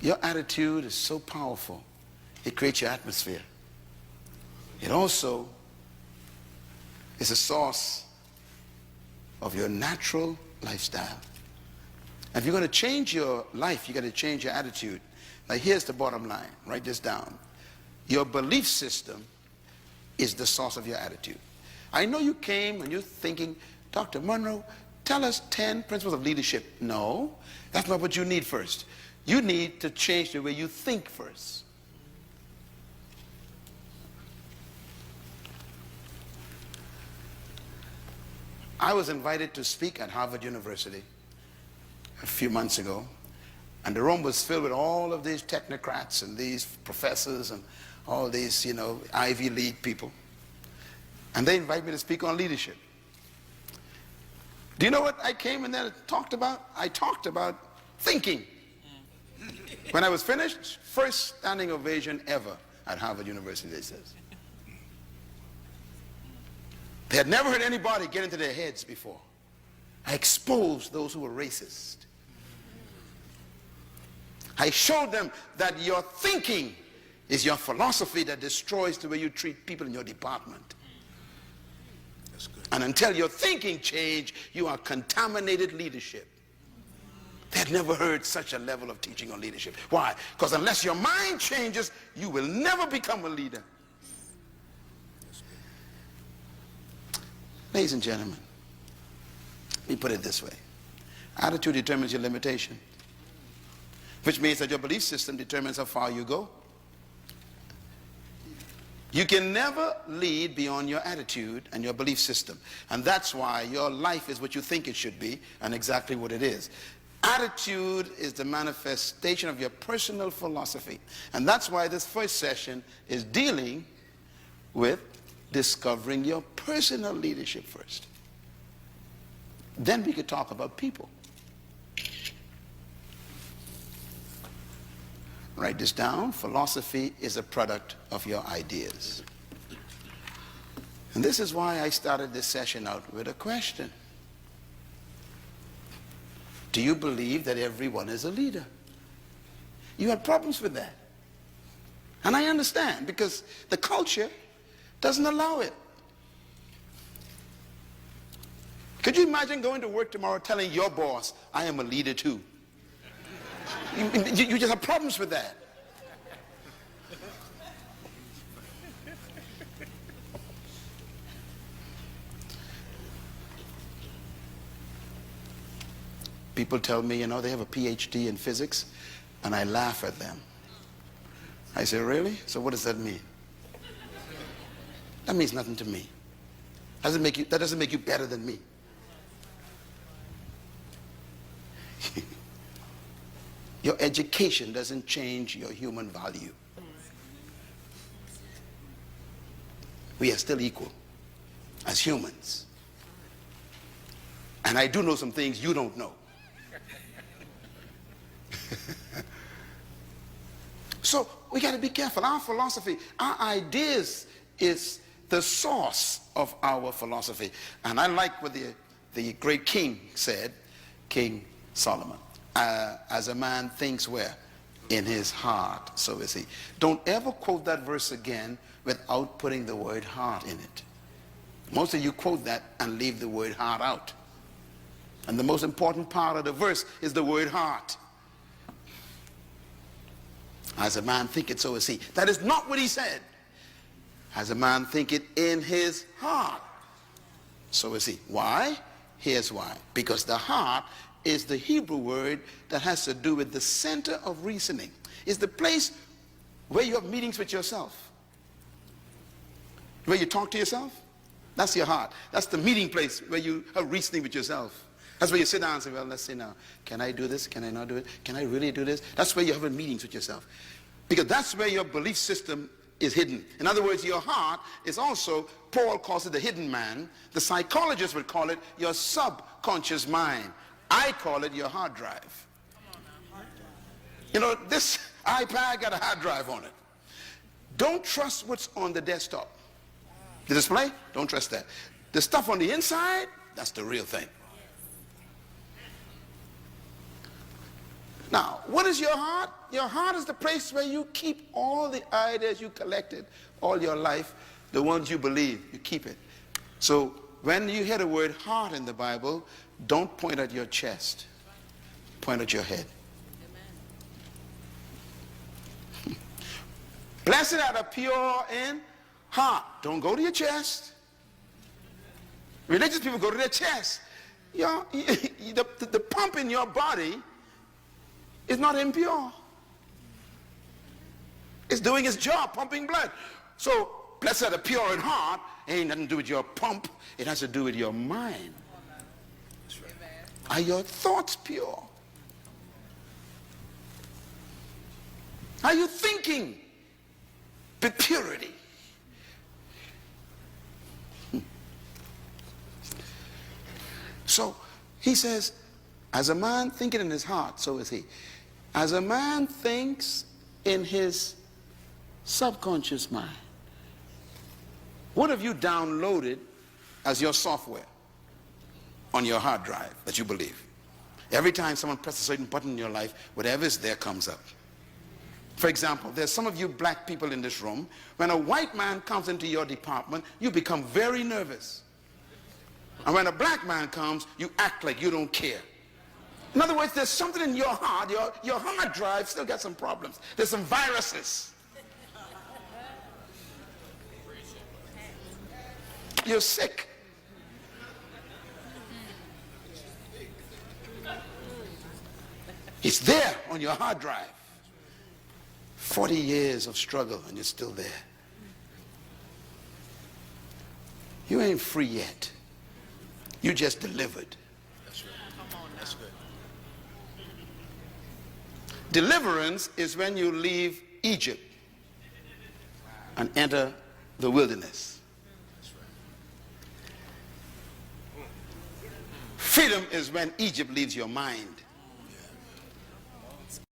Your attitude is so powerful. It creates your atmosphere. It also is a source of your natural lifestyle. And if you're going to change your life, you've got to change your attitude. Now here's the bottom line. Write this down. Your belief system is the source of your attitude. I know you came and you're thinking, Dr. Munroe, tell us 10 principles of leadership. No, that's not what you need first. You need to change the way you think first. I was invited to speak at Harvard University a few months ago, and the room was filled with all of these technocrats and these professors and all these, Ivy League people. And they invited me to speak on leadership. Do you know what I came in there and talked about? I talked about thinking. When I was finished, first standing ovation ever at Harvard University, they says. They had never heard anybody get into their heads before. I exposed those who were racist. I showed them that your thinking is your philosophy that destroys the way you treat people in your department. That's good. And until your thinking change, you are contaminated leadership. They had never heard such a level of teaching on leadership. Why? Because unless your mind changes, you will never become a leader. Ladies and gentlemen, let me put it this way. Attitude determines your limitation, which means that your belief system determines how far you go. You can never lead beyond your attitude and your belief system. And that's why your life is what you think it should be and exactly what it is. Attitude is the manifestation of your personal philosophy. And that's why this first session is dealing with discovering your personal leadership first. Then we could talk about people. Write this down. Philosophy is a product of your ideas. And this is why I started this session out with a question. Do you believe that everyone is a leader? You had problems with that. And I understand, because the culture doesn't allow it. Could you imagine going to work tomorrow telling your boss, I am a leader too? You just have problems with that. People tell me, they have a PhD in physics, and I laugh at them. I say, really? So what does that mean? That means nothing to me. That doesn't make you better than me. Your education doesn't change your human value. We are still equal as humans. And I do know some things you don't know. So we got to be careful. Our philosophy, our ideas is the source of our philosophy. And I like what the great king said, King Solomon. As a man thinks where? In his heart, so is he. Don't ever quote that verse again without putting the word heart in it. Most of you quote that and leave the word heart out. And the most important part of the verse is the word heart. As a man thinketh, so is he. That is not what he said. As a man thinketh in his heart, so is he. Why? Here's why. Because the heart is the Hebrew word that has to do with the center of reasoning. It's the place where you have meetings with yourself. Where you talk to yourself. That's your heart. That's the meeting place where you have reasoning with yourself. That's where you sit down and say, well, let's see now. Can I do this? Can I not do it? Can I really do this? That's where you're having meetings with yourself. Because that's where your belief system is hidden. In other words, your heart is also, Paul calls it the hidden man. The psychologists would call it your subconscious mind. I call it your hard drive. This iPad got a hard drive on it. Don't trust what's on the desktop. The display, don't trust that. The stuff on the inside, that's the real thing. Now, what is your heart? Your heart is the place where you keep all the ideas you collected all your life, the ones you believe, you keep it. So when you hear the word heart in the Bible, don't point at your chest. Point at your head. Blessed are the pure in heart. Don't go to your chest. Religious people go to their chest. The pump in your body is not impure. It's doing its job, pumping blood. So, blessed are the pure in heart. It ain't nothing to do with your pump. It has to do with your mind. Are your thoughts pure? Are you thinking with purity? So, he says, as a man thinking in his heart, so is he. As a man thinks in his subconscious mind. What have you downloaded as your software on your hard drive that you believe? Every time someone presses a certain button in your life, whatever is there comes up. For example, there's some of you black people in this room, when a white man comes into your department, you become very nervous. And when a black man comes, you act like you don't care. In other words, there's something in your heart, your hard drive still got some problems. There's some viruses. You're sick. It's there on your hard drive. 40 years of struggle and you're still there. You ain't free yet. You just delivered. That's right. Come on, that's good. Deliverance is when you leave Egypt and enter the wilderness. Freedom is when Egypt leaves your mind.